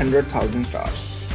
100,000 Stars۔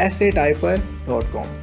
essaytyper.com۔